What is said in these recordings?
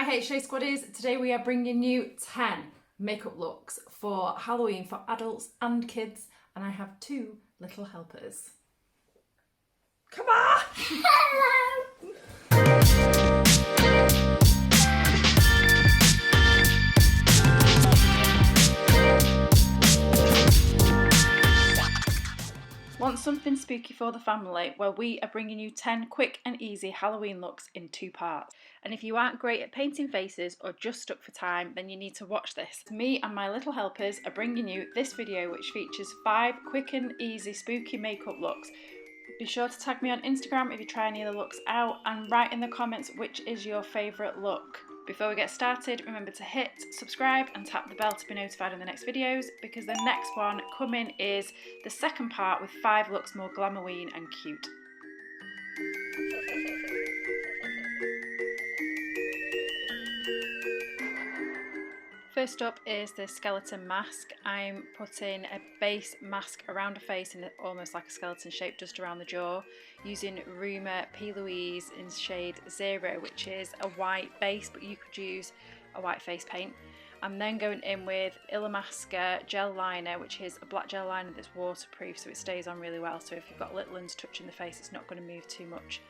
Hi HA Squaddies, today we are bringing you 10 makeup looks for Halloween for adults and kids, and I have 2 little helpers. Come on! Hello! Want something spooky for the family? Well, we are bringing you 10 quick and easy Halloween looks in 2 parts. And if you aren't great at painting faces or just stuck for time, then you need to watch this. Me and my little helpers are bringing you this video which features 5 quick and easy spooky makeup looks. Be sure to tag me on Instagram if you try any of the looks out and write in the comments which is your favourite look. Before we get started, remember to hit subscribe and tap the bell to be notified of the next videos, because the next one coming is the second part with 5 looks more GLAMoween and cute. First up is the skeleton mask. I'm putting a base mask around a face in almost like a skeleton shape just around the jaw, using Rumour P. Louise in shade 0, which is a white base, but you could use a white face paint. I'm then going in with Illamasqua gel liner, which is a black gel liner that's waterproof, so it stays on really well, so if you've got little ones touching the face it's not going to move too much.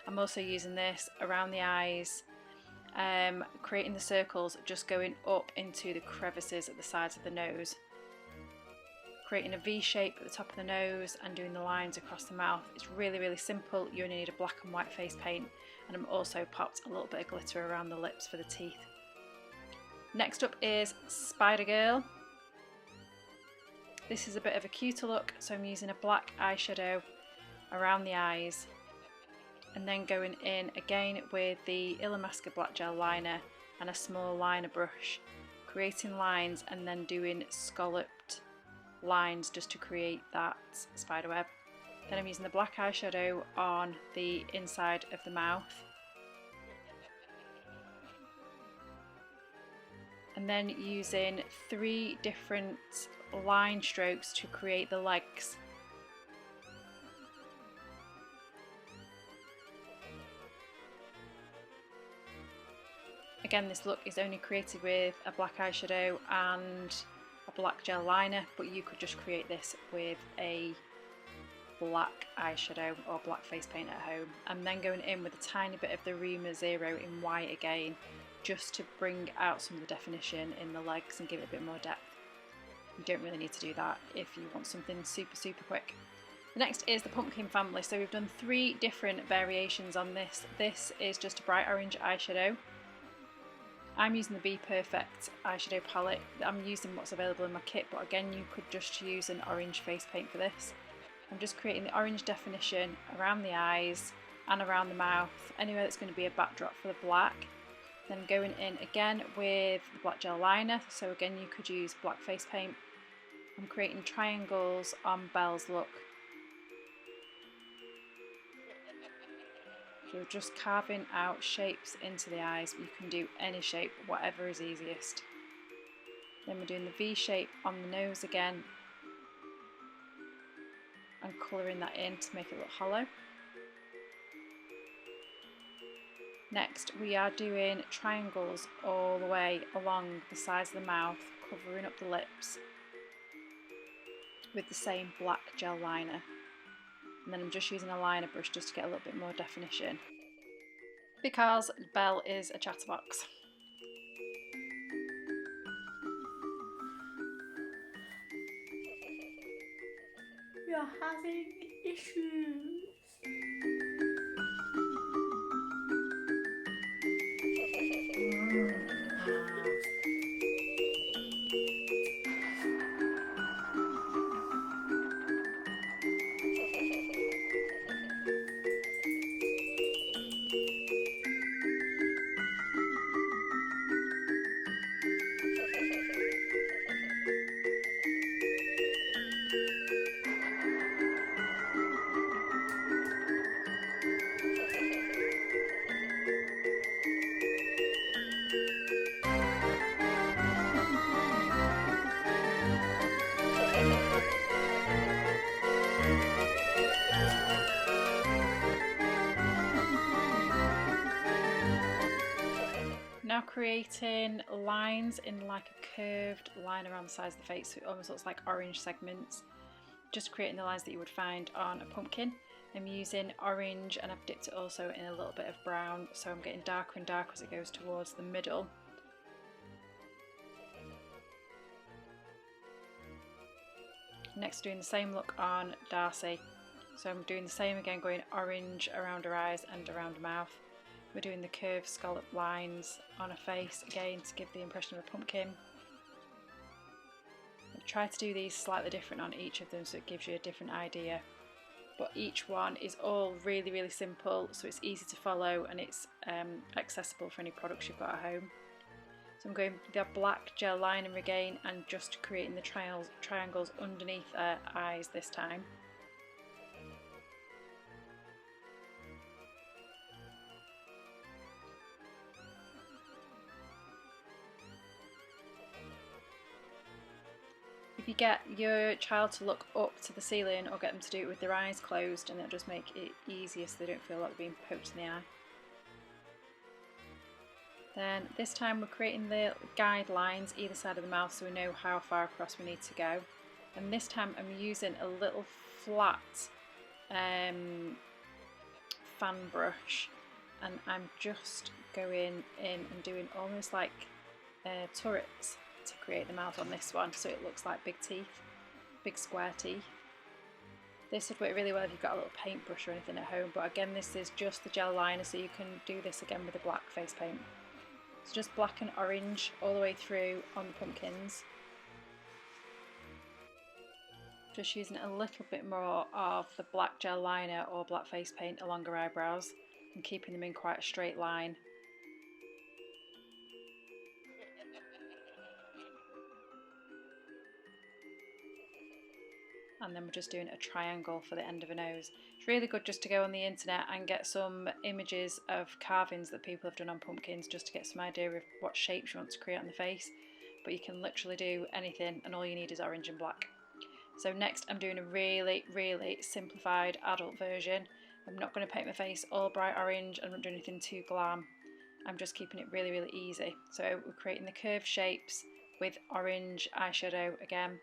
I'm also using this around the eyes, creating the circles, just going up into the crevices at the sides of the nose, creating a V shape at the top of the nose and doing the lines across the mouth. It's really simple. You only need a black and white face paint, and I'm also popped a little bit of glitter around the lips for the teeth. Next up is Spider Girl. This is a bit of a cuter look, so I'm using a black eyeshadow around the eyes, and then going in again with the Illamasqua black gel liner and a small liner brush, creating lines and then doing scalloped lines just to create that spider web. Then I'm using the black eyeshadow on the inside of the mouth, and then using 3 different line strokes to create the legs. Again, this look is only created with a black eyeshadow and a black gel liner, but you could just create this with a black eyeshadow or black face paint at home. I'm then going in with a tiny bit of the Rumour 0 in white again, just to bring out some of the definition in the legs and give it a bit more depth. You don't really need to do that if you want something super quick. The next is the pumpkin family. So we've done 3 different variations on this. This is just a bright orange eyeshadow. I'm using the Be Perfect eyeshadow palette. I'm using what's available in my kit, but again you could just use an orange face paint for this. I'm just creating the orange definition around the eyes and around the mouth, anywhere that's going to be a backdrop for the black. Then going in again with the black gel liner, so again you could use black face paint. I'm creating triangles on Belle's look. So just carving out shapes into the eyes, but you can do any shape, whatever is easiest. Then we're doing the V shape on the nose again and colouring that in to make it look hollow. Next we are doing triangles all the way along the sides of the mouth, covering up the lips with the same black gel liner. And then I'm just using a liner brush just to get a little bit more definition, because Belle is a chatterbox. You're having issues. Now creating lines in like a curved line around the sides of the face, so it almost looks like orange segments. Just creating the lines that you would find on a pumpkin. I'm using orange and I've dipped it also in a little bit of brown, so I'm getting darker and darker as it goes towards the middle. Next, doing the same look on Darcy. So I'm doing the same again, going orange around her eyes and around her mouth. We're doing the curved scallop lines on her face again to give the impression of a pumpkin. I've tried to do these slightly different on each of them so it gives you a different idea. But each one is all really, really simple, so it's easy to follow and it's accessible for any products you've got at home. So I'm going with the black gel liner again and just creating the triangles underneath her eyes this time. If you get your child to look up to the ceiling or get them to do it with their eyes closed, and that'll just make it easier so they don't feel like they're being poked in the eye. Then this time we're creating the guidelines either side of the mouth so we know how far across we need to go. And this time I'm using a little flat fan brush, and I'm just going in and doing almost like turrets to create the mouth on this one, so it looks like big teeth, big square teeth. This would work really well if you've got a little paintbrush or anything at home, but again this is just the gel liner, so you can do this again with the black face paint. So just black and orange all the way through on the pumpkins. Just using a little bit more of the black gel liner or black face paint along her eyebrows and keeping them in quite a straight line. And then we're just doing a triangle for the end of a nose. It's really good just to go on the internet and get some images of carvings that people have done on pumpkins, just to get some idea of what shapes you want to create on the face. But you can literally do anything and all you need is orange and black. So next I'm doing a really, really simplified adult version. I'm not going to paint my face all bright orange, I'm not doing anything too glam. I'm just keeping it really, really easy. So we're creating the curved shapes with orange eyeshadow again.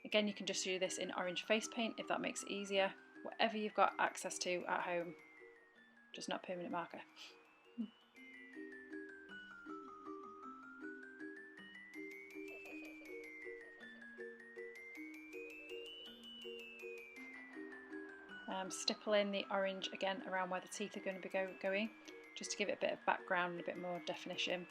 Again, you can just do this in orange face paint if that makes it easier. Whatever you've got access to at home, just not permanent marker. Stippling the orange again around where the teeth are going to be going, just to give it a bit of background and a bit more definition.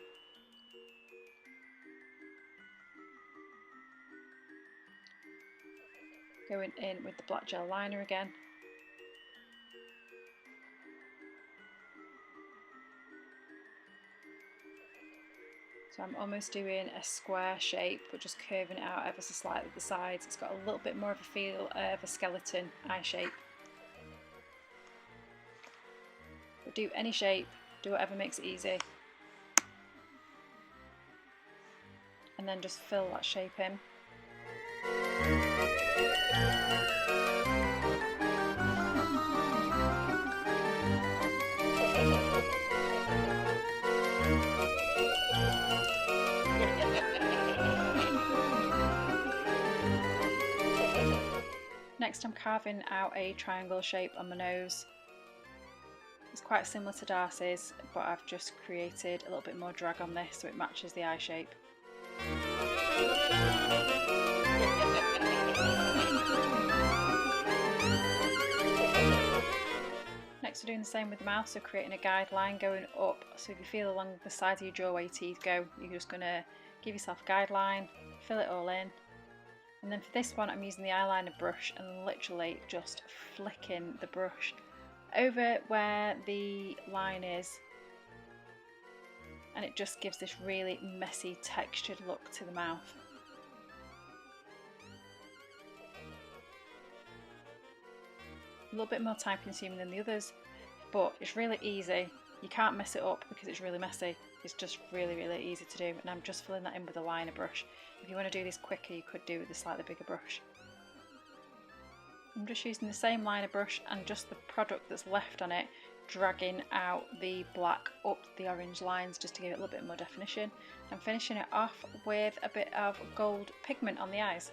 Going in with the black gel liner again. So I'm almost doing a square shape, but just curving it out ever so slightly at the sides. It's got a little bit more of a feel of a skeleton eye shape. But do any shape, do whatever makes it easy. And then just fill that shape in. Next I'm carving out a triangle shape on my nose. It's quite similar to Darcy's, but I've just created a little bit more drag on this so it matches the eye shape. Next we're doing the same with the mouth, so creating a guideline going up. So if you feel along the sides of your jaw where your teeth go, you're just going to give yourself a guideline, fill it all in. And then for this one I'm using the eyeliner brush and literally just flicking the brush over where the line is, and it just gives this really messy textured look to the mouth. A little bit more time consuming than the others, but it's really easy. You can't mess it up because it's really messy. It's just really, really easy to do, and I'm just filling that in with a liner brush. If you want to do this quicker, you could do it with a slightly bigger brush. I'm just using the same liner brush and just the product that's left on it, dragging out the black up the orange lines just to give it a little bit more definition, and finishing it off with a bit of gold pigment on the eyes.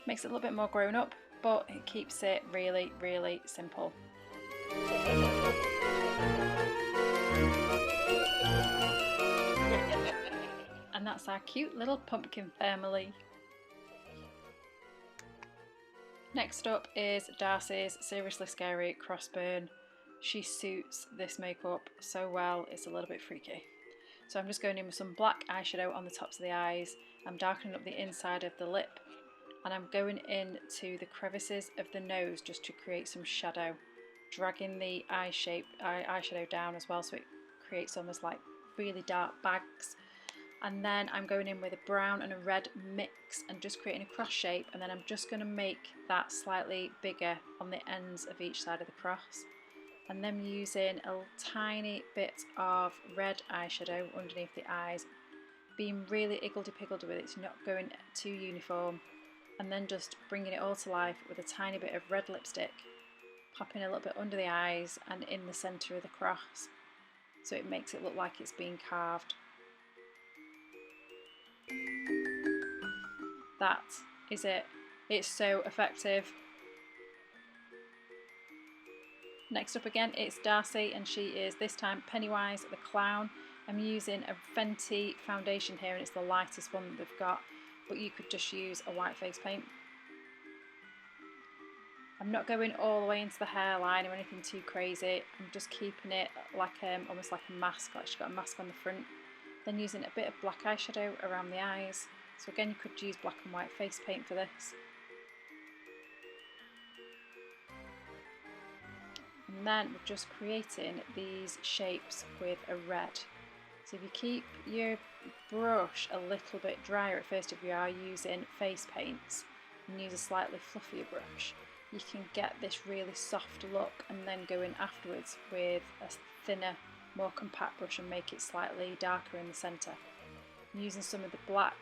Makes it a little bit more grown up, but it keeps it really, really simple. And that's our cute little pumpkin family. Next up is Darcy's Seriously Scary Crossburn. She suits this makeup so well, it's a little bit freaky. So I'm just going in with some black eyeshadow on the tops of the eyes. I'm darkening up the inside of the lip, and I'm going into the crevices of the nose just to create some shadow, dragging the eyeshadow down as well so it creates almost like really dark bags. And then I'm going in with a brown and a red mix and just creating a cross shape, and then I'm just going to make that slightly bigger on the ends of each side of the cross. And then using a tiny bit of red eyeshadow underneath the eyes, being really iggledy-piggledy with it, it's not going too uniform, and then just bringing it all to life with a tiny bit of red lipstick, popping a little bit under the eyes and in the centre of the cross, so it makes it look like it's being carved. That is it. It's so effective. Next up again, it's Darcy, and she is this time Pennywise the Clown. I'm using a Fenty foundation here, and it's the lightest one that they've got, but you could just use a white face paint. I'm not going all the way into the hairline or anything too crazy. I'm just keeping it like almost like a mask, like she's got a mask on the front. Then using a bit of black eyeshadow around the eyes. So again, you could use black and white face paint for this. And then we're just creating these shapes with a red. So if you keep your brush a little bit drier at first, if you are using face paints, and use a slightly fluffier brush, you can get this really soft look, and then go in afterwards with a thinner, more compact brush and make it slightly darker in the centre. Using some of the black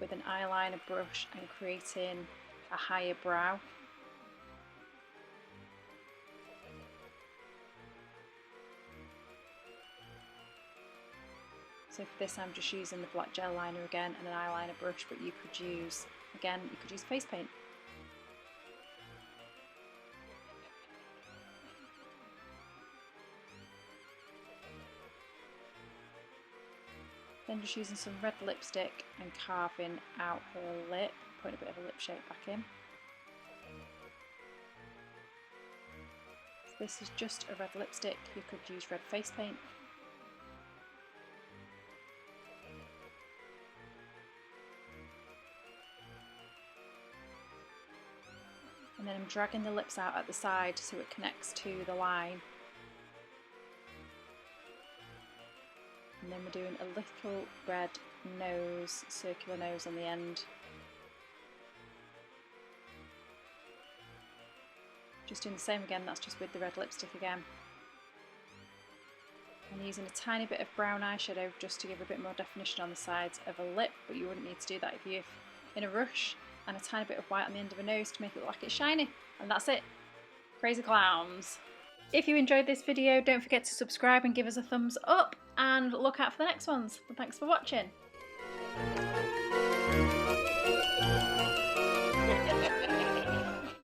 with an eyeliner brush and creating a higher brow. So for this I'm just using the black gel liner again and an eyeliner brush, but you could use face paint. Then just using some red lipstick and carving out her lip, putting a bit of a lip shape back in. So this is just a red lipstick, you could use red face paint. And then I'm dragging the lips out at the side so it connects to the line. And then we're doing a little red nose, circular nose on the end. Just doing the same again, that's just with the red lipstick again. And using a tiny bit of brown eyeshadow just to give a bit more definition on the sides of a lip, but you wouldn't need to do that if you're in a rush. And a tiny bit of white on the end of a nose to make it look like it's shiny. And that's it. Crazy clowns. If you enjoyed this video, don't forget to subscribe and give us a thumbs up, and look out for the next ones. And thanks for watching.